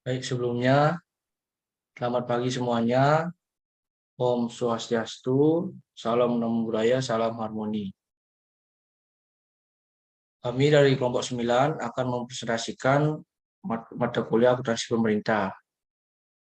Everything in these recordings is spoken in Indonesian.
Baik, sebelumnya, selamat pagi semuanya. Om Swastiastu, Salam Namo Buddhaya, Salam Harmoni. Kami dari kelompok 9 akan mempresentasikan mata kuliah akuntansi pemerintah.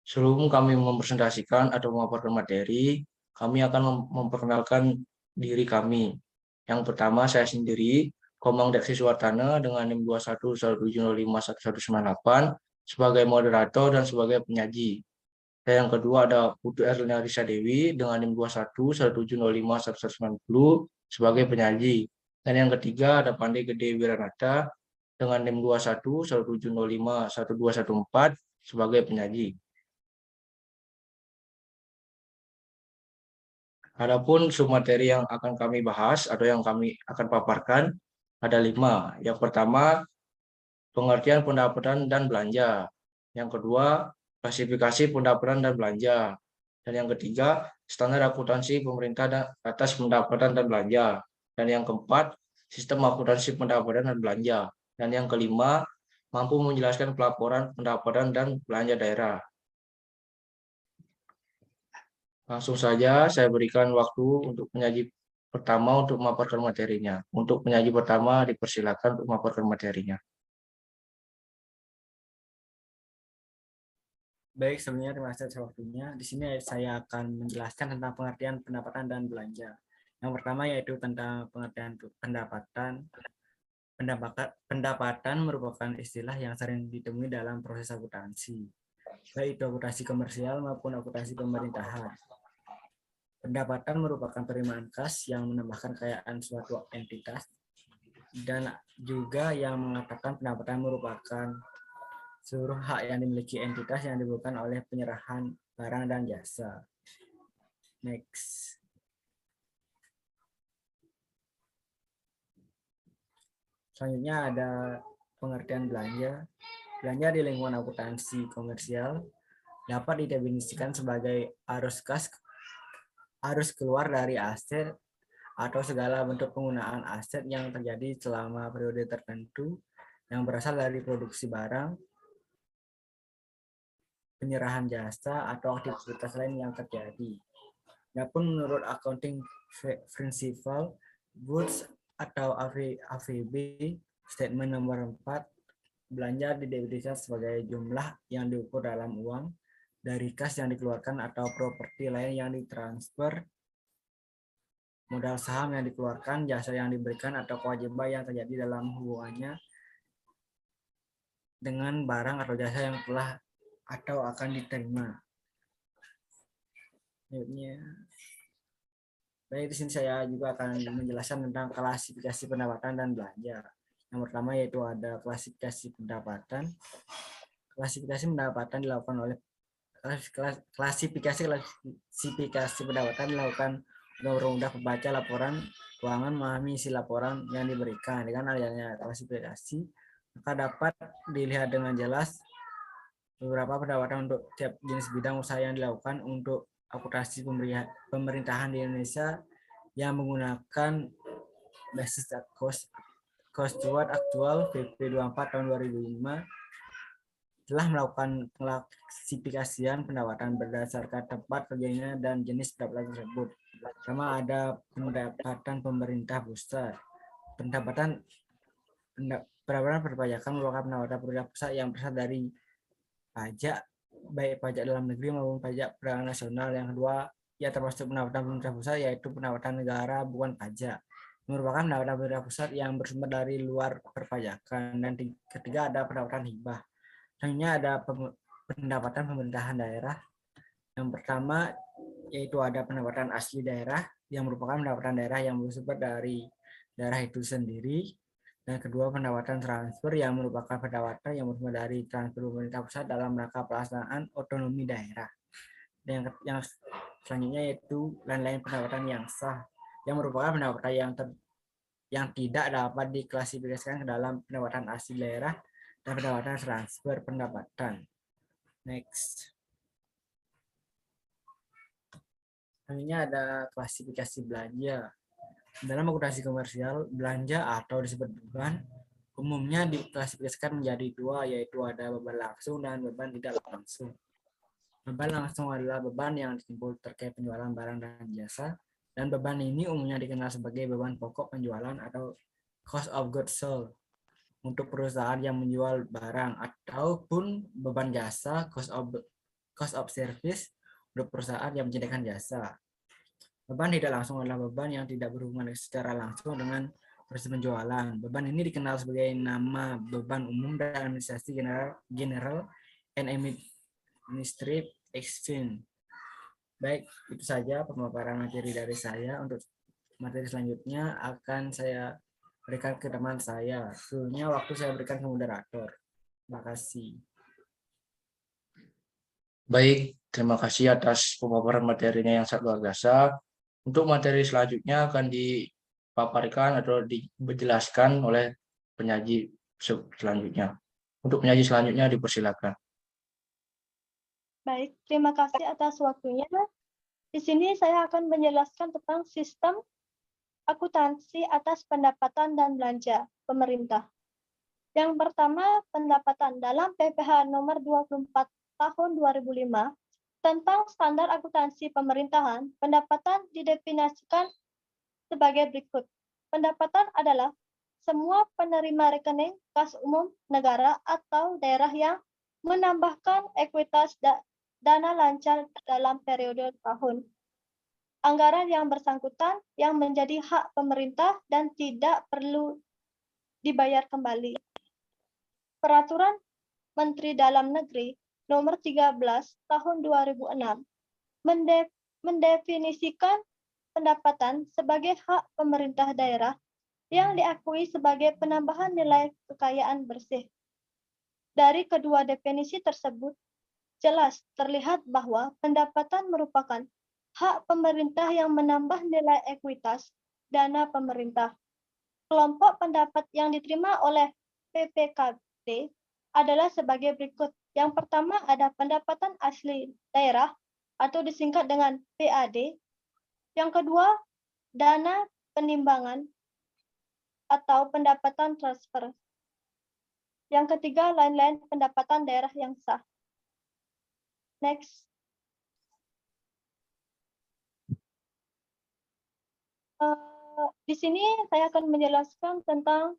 Sebelum kami mempresentasikan atau memaparkan materi, kami akan memperkenalkan diri kami. Yang pertama, saya sendiri, Komang Deksi Suwartana dengan NIM 2117051198 sebagai moderator dan sebagai penyaji. Dan yang kedua ada Putu Erlina Risa Dewi dengan NIM 2117051190 sebagai penyaji. Dan yang ketiga ada Pandai Gede Wiranata dengan NIM 2117051214 sebagai penyaji. Adapun submateri yang akan kami bahas atau yang kami akan paparkan ada 5. Yang pertama, pengertian pendapatan dan belanja. Yang kedua, klasifikasi pendapatan dan belanja. Dan yang ketiga, standar akuntansi pemerintah atas pendapatan dan belanja. Dan yang keempat, sistem akuntansi pendapatan dan belanja. Dan yang kelima, mampu menjelaskan pelaporan pendapatan dan belanja daerah. Langsung saja saya berikan waktu untuk penyaji pertama untuk memaparkan materinya. Untuk penyaji pertama dipersilakan untuk memaparkan materinya. Baik, sebelumnya terima kasih atas waktunya. Di sini saya akan menjelaskan tentang pengertian pendapatan dan belanja. Yang pertama yaitu tentang pengertian pendapatan. Pendapatan merupakan istilah yang sering ditemui dalam proses akuntansi, baik itu akuntansi komersial maupun akuntansi pemerintahan. Pendapatan merupakan penerimaan kas yang menambahkan kekayaan suatu entitas, dan juga yang mengatakan pendapatan merupakan seluruh hak yang dimiliki entitas yang diberikan oleh penyerahan barang dan jasa. Next. Selanjutnya ada pengertian belanja. Belanja di lingkungan akuntansi komersial dapat didefinisikan sebagai arus keluar dari aset atau segala bentuk penggunaan aset yang terjadi selama periode tertentu yang berasal dari produksi barang, penyerahan jasa, atau aktivitas lain yang terjadi. Adapun menurut accounting principle, goods atau AVB statement nomor 4, belanja didefinisikan sebagai jumlah yang diukur dalam uang dari kas yang dikeluarkan atau properti lain yang ditransfer, modal saham yang dikeluarkan, jasa yang diberikan, atau kewajiban yang terjadi dalam hubungannya dengan barang atau jasa yang telah atau akan diterima. Baik, di sini saya juga akan menjelaskan tentang klasifikasi pendapatan dan belanja. Yang pertama yaitu ada klasifikasi pendapatan. Klasifikasi pendapatan dilakukan oleh klasifikasi pendapatan dilakukan mudah pembaca laporan keuangan memahami isi laporan yang diberikan. Dengan adanya klasifikasi, maka dapat dilihat dengan jelas beberapa pendapatan untuk tiap jenis bidang usaha yang dilakukan untuk akuntansi pemerintahan di Indonesia yang menggunakan basis cost steward aktual PP 24 tahun 2005 telah melakukan klasifikasian pendapatan berdasarkan tempat kerjanya dan jenis pendapatan tersebut. Pertama ada pendapatan pemerintah pusat. Pendapatan perpajakan merupakan pendapatan pemerintah pusat yang berasal dari pajak, baik pajak dalam negeri maupun pajak perdagangan nasional. Yang kedua, ya termasuk pendapatan pemerintah pusat yaitu pendapatan negara bukan pajak, merupakan pendapatan pemerintah pusat yang bersumber dari luar perpajakan. Dan ketiga ada pendapatan hibah. Selanjutnya ada pendapatan pemerintahan daerah. Yang pertama yaitu ada pendapatan asli daerah yang merupakan pendapatan daerah yang bersumber dari daerah itu sendiri. Dan kedua, pendapatan transfer yang merupakan pendapatan yang bersumber dari transfer pemerintah pusat dalam rangka pelaksanaan otonomi daerah. Dan yang selanjutnya yaitu lain-lain pendapatan yang sah yang merupakan pendapatan yang tidak dapat diklasifikasikan ke dalam pendapatan asli daerah dan pendapatan transfer pendapatan. Next. Selanjutnya ada klasifikasi belanja. Dalam akuntansi komersial, belanja atau disebut beban umumnya diklasifikasikan menjadi dua, yaitu ada beban langsung dan beban tidak langsung. Beban langsung adalah beban yang timbul terkait penjualan barang dan jasa, dan beban ini umumnya dikenal sebagai beban pokok penjualan atau cost of goods sold untuk perusahaan yang menjual barang, ataupun beban jasa cost of service untuk perusahaan yang menyediakan jasa. Beban tidak langsung adalah beban yang tidak berhubungan secara langsung dengan proses penjualan. Beban ini dikenal sebagai nama beban umum dan administrasi general and administrative expense. Baik, itu saja pemaparan materi dari saya. Untuk materi selanjutnya akan saya berikan ke teman saya. Sebelumnya waktu saya berikan ke moderator. Terima kasih. Baik, terima kasih atas pemaparan materinya yang sangat luar biasa. Untuk materi selanjutnya akan dipaparkan atau dijelaskan oleh penyaji selanjutnya. Untuk penyaji selanjutnya dipersilakan. Baik, terima kasih atas waktunya. Di sini saya akan menjelaskan tentang sistem akuntansi atas pendapatan dan belanja pemerintah. Yang pertama, pendapatan dalam PPh nomor 24 tahun 2005 tentang standar akuntansi pemerintahan, pendapatan didefinisikan sebagai berikut. Pendapatan adalah semua penerima rekening kas umum negara atau daerah yang menambahkan ekuitas dana lancar dalam periode tahun. Anggaran yang bersangkutan yang menjadi hak pemerintah dan tidak perlu dibayar kembali. Peraturan Menteri Dalam Negeri Nomor 13 Tahun 2006 mendefinisikan pendapatan sebagai hak pemerintah daerah yang diakui sebagai penambahan nilai kekayaan bersih. Dari kedua definisi tersebut, jelas terlihat bahwa pendapatan merupakan hak pemerintah yang menambah nilai ekuitas dana pemerintah. Kelompok pendapat yang diterima oleh PPKD adalah sebagai berikut. Yang pertama ada pendapatan asli daerah atau disingkat dengan PAD. Yang kedua, dana penimbangan atau pendapatan transfer. Yang ketiga, lain-lain pendapatan daerah yang sah. Next. Di sini saya akan menjelaskan tentang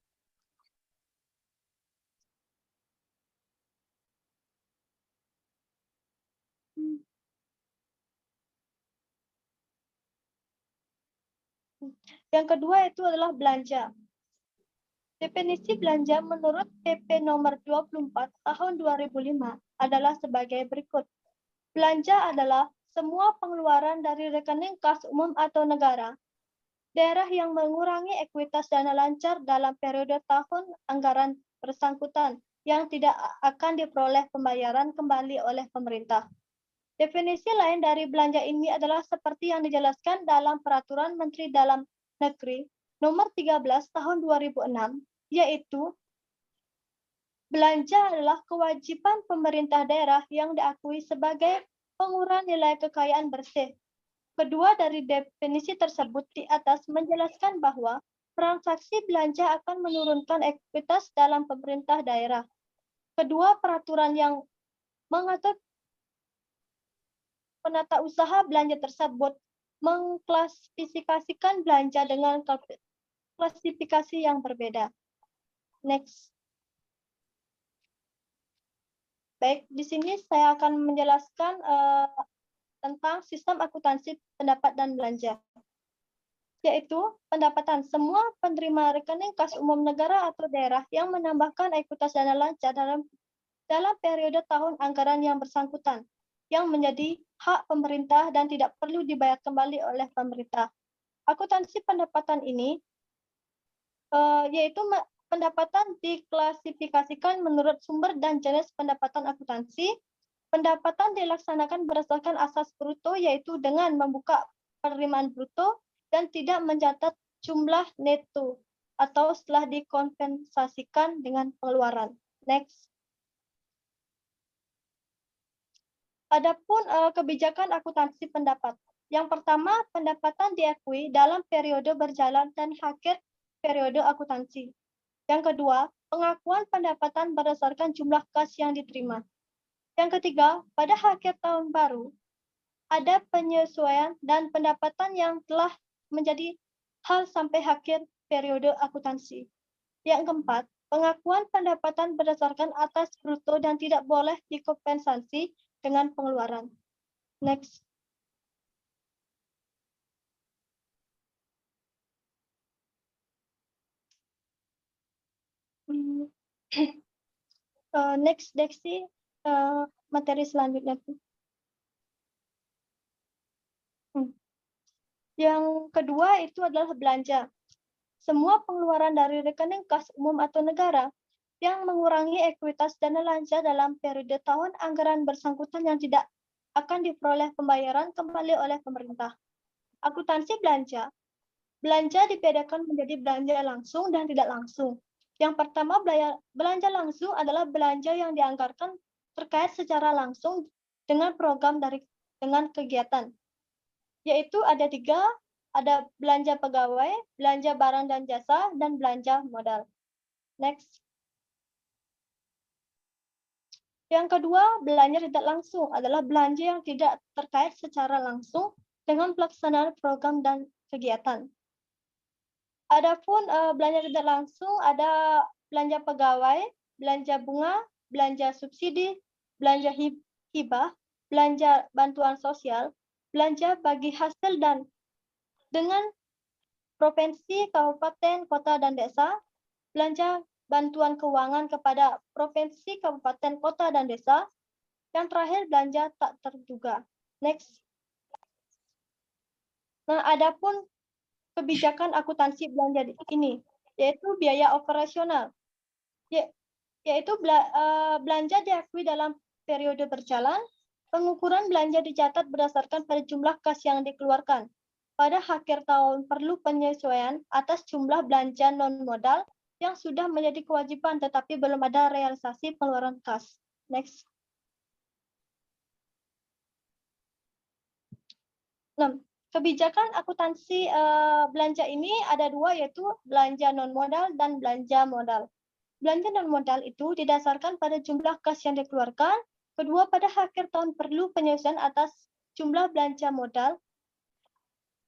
yang kedua itu adalah belanja. Definisi belanja menurut PP nomor 24 tahun 2005 adalah sebagai berikut. Belanja adalah semua pengeluaran dari rekening kas umum atau negara, daerah yang mengurangi ekuitas dana lancar dalam periode tahun anggaran bersangkutan yang tidak akan diperoleh pembayaran kembali oleh pemerintah. Definisi lain dari belanja ini adalah seperti yang dijelaskan dalam Peraturan Menteri Dalam Negeri Nomor 13 Tahun 2006, yaitu belanja adalah kewajiban pemerintah daerah yang diakui sebagai pengurang nilai kekayaan bersih. Kedua dari definisi tersebut di atas menjelaskan bahwa transaksi belanja akan menurunkan ekuitas dalam pemerintah daerah. Kedua peraturan yang mengatur penata usaha belanja tersebut mengklasifikasikan belanja dengan klasifikasi yang berbeda. Next. Baik, di sini saya akan menjelaskan tentang sistem akuntansi pendapat dan belanja, yaitu pendapatan semua penerima rekening kas umum negara atau daerah yang menambahkan ekuitas dana lancar dalam periode tahun anggaran yang bersangkutan, yang menjadi hak pemerintah dan tidak perlu dibayar kembali oleh pemerintah. Akuntansi pendapatan ini yaitu pendapatan diklasifikasikan menurut sumber dan jenis pendapatan akuntansi. Pendapatan dilaksanakan berdasarkan asas bruto, yaitu dengan membuka penerimaan bruto dan tidak mencatat jumlah neto atau setelah dikompensasikan dengan pengeluaran. Next. Adapun kebijakan akuntansi pendapat. Yang pertama, pendapatan diakui dalam periode berjalan dan akhir periode akuntansi. Yang kedua, pengakuan pendapatan berdasarkan jumlah kas yang diterima. Yang ketiga, pada akhir tahun baru, ada penyesuaian dan pendapatan yang telah menjadi hal sampai akhir periode akuntansi. Yang keempat, pengakuan pendapatan berdasarkan atas bruto dan tidak boleh dikompensasi dengan pengeluaran. Next. Next, Dexy, materi selanjutnya. Yang kedua itu adalah belanja. Semua pengeluaran dari rekening kas umum atau negara yang mengurangi ekuitas dana belanja dalam periode tahun anggaran bersangkutan yang tidak akan diperoleh pembayaran kembali oleh pemerintah. Akuntansi belanja. Belanja dibedakan menjadi belanja langsung dan tidak langsung. Yang pertama, belanja langsung adalah belanja yang dianggarkan terkait secara langsung dengan program dengan kegiatan. Yaitu ada 3, ada belanja pegawai, belanja barang dan jasa, dan belanja modal. Next. Yang kedua, belanja tidak langsung adalah belanja yang tidak terkait secara langsung dengan pelaksanaan program dan kegiatan. Adapun belanja tidak langsung ada belanja pegawai, belanja bunga, belanja subsidi, belanja hibah, belanja bantuan sosial, belanja bagi hasil dan dengan provinsi, kabupaten, kota, dan desa, belanja bantuan keuangan kepada provinsi, kabupaten, kota, dan desa. Yang terakhir, belanja tak terduga. Next. Nah, adapun kebijakan akuntansi belanja ini, yaitu biaya operasional, yaitu belanja diakui dalam periode berjalan, pengukuran belanja dicatat berdasarkan pada jumlah kas yang dikeluarkan. Pada akhir tahun perlu penyesuaian atas jumlah belanja non-modal yang sudah menjadi kewajiban tetapi belum ada realisasi pengeluaran kas. Next. 6. Kebijakan akuntansi belanja ini ada 2, yaitu belanja non-modal dan belanja modal. Belanja non-modal itu didasarkan pada jumlah kas yang dikeluarkan. Kedua, pada akhir tahun perlu penyesuaian atas jumlah belanja modal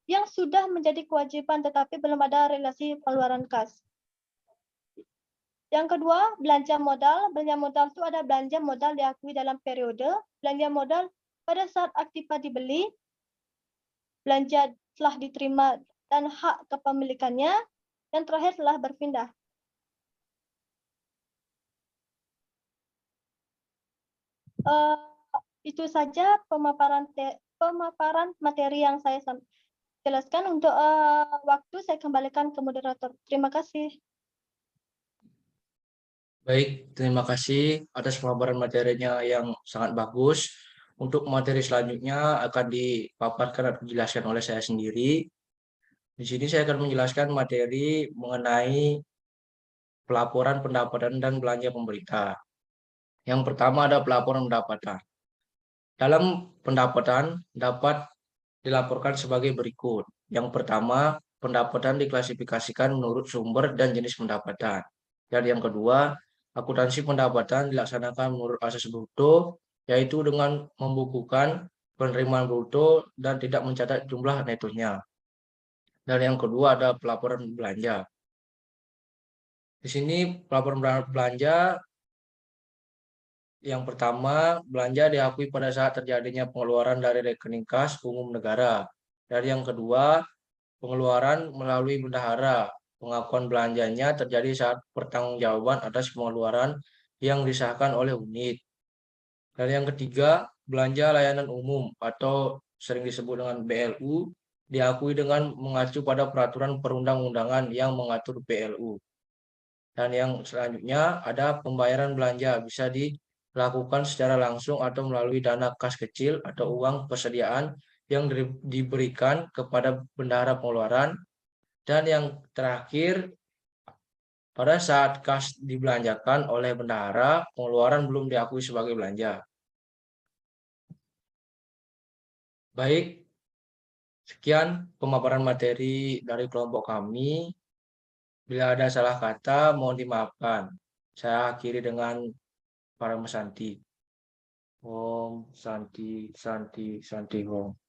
yang sudah menjadi kewajiban tetapi belum ada relasi pengeluaran kas. Yang kedua, belanja modal. Belanja modal itu ada belanja modal diakui dalam periode, belanja modal pada saat aktiva dibeli, belanja telah diterima dan hak kepemilikannya, dan terakhir telah berpindah. Itu saja pemaparan materi yang saya jelaskan. Untuk waktu saya kembalikan ke moderator. Terima kasih. Baik, terima kasih atas pemaparan materinya yang sangat bagus. Untuk materi selanjutnya akan dipaparkan atau dijelaskan oleh saya sendiri. Di sini saya akan menjelaskan materi mengenai pelaporan pendapatan dan belanja pemerintah. Yang pertama ada pelaporan pendapatan. Dalam pendapatan dapat dilaporkan sebagai berikut. Yang pertama, pendapatan diklasifikasikan menurut sumber dan jenis pendapatan. Dan yang kedua, akuntansi pendapatan dilaksanakan menurut asas bruto, yaitu dengan membukukan penerimaan bruto dan tidak mencatat jumlah netonya. Dan yang kedua ada pelaporan belanja. Di sini pelaporan belanja yang pertama, belanja diakui pada saat terjadinya pengeluaran dari rekening kas umum negara. Dan yang kedua, pengeluaran melalui bendahara. Pengakuan belanjanya terjadi saat pertanggungjawaban atas pengeluaran yang disahkan oleh unit. Dan yang ketiga, belanja layanan umum atau sering disebut dengan BLU diakui dengan mengacu pada peraturan perundang-undangan yang mengatur BLU. Dan yang selanjutnya ada pembayaran belanja bisa dilakukan secara langsung atau melalui dana kas kecil atau uang persediaan yang diberikan kepada bendahara pengeluaran. Dan yang terakhir, pada saat kas dibelanjakan oleh bendahara, pengeluaran belum diakui sebagai belanja. Baik, sekian pemaparan materi dari kelompok kami. Bila ada salah kata, mohon dimaafkan. Saya akhiri dengan Parama Santi. Om Santi Santi Santi Om.